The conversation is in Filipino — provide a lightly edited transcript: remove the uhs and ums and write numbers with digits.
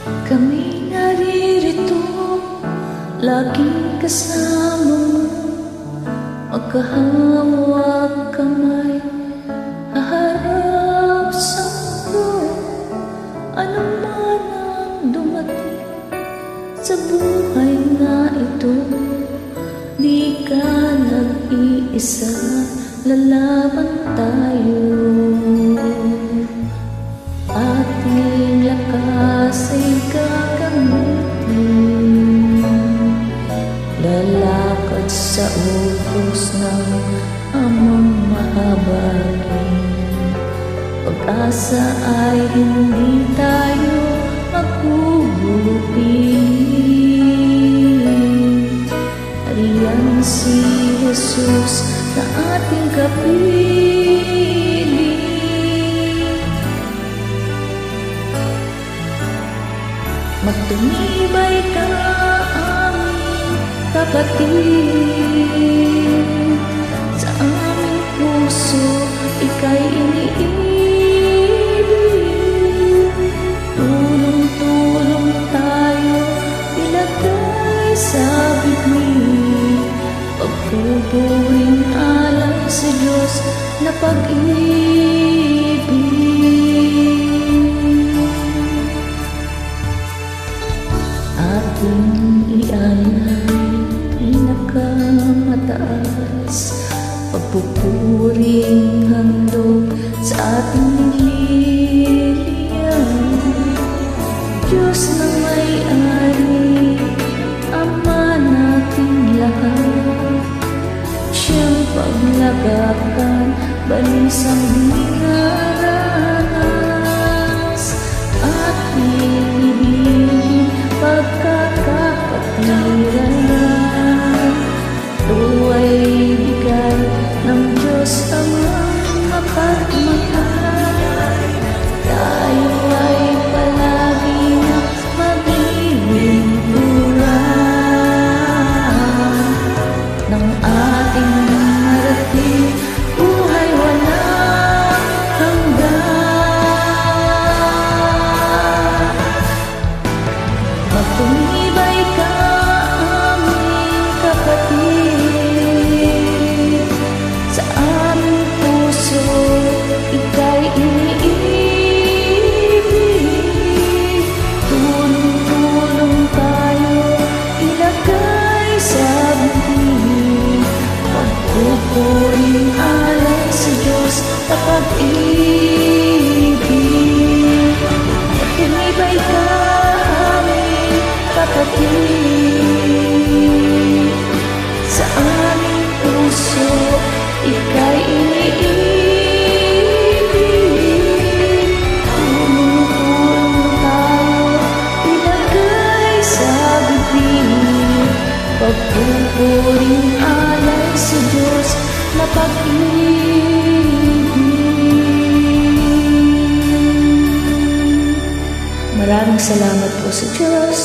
Kami naririto, laging kasama mo, magkahawak kamay, haharap sa mundo. Ano man ang dumating sa buhay na ito, di ka nag-iisa, lalaban tayo. Ating lakas ay gagamitin, lalakad sa utos ng amang mahabagin. Pag-asa ay hindi tayo magugulupin. Ariyan si Jesus na ating kapiling. Magtumibay ka, aming kapatid. Sa aming puso, ika'y iniibig. Tulong-tulong tayo, ilagay sa bigni. Pagpupuring alam sa Diyos na pag-ibig. Ating ialay pinakamataas, pagpupuring handog sa ating nililiyan. Diyos na may-ari, Ama nating lahat, Siyang paglagakan, balisang dinaranas. Ating ibigin pagkakapatiran, ito ay bigay ng Diyos Amang mapagmahal. Tayo ay palagi na maglilingkuran ng ating marating buhay walang hanggan. Magtumibay ka, aming kapatid. Sa aming puso, ika'y iniibig. Tulong-tulong tayo, ilagay sa bigni. Pagpupuring alay sa Diyos na pag-ibig. Magtumibay ka, aming kapatid. Sa aming puso, ika'y iniibig. Tulong-tulong tayo, ilagay sa bibig. Pagpupuring alay sa Diyos na pag-ibig. Maraming salamat po sa Diyos.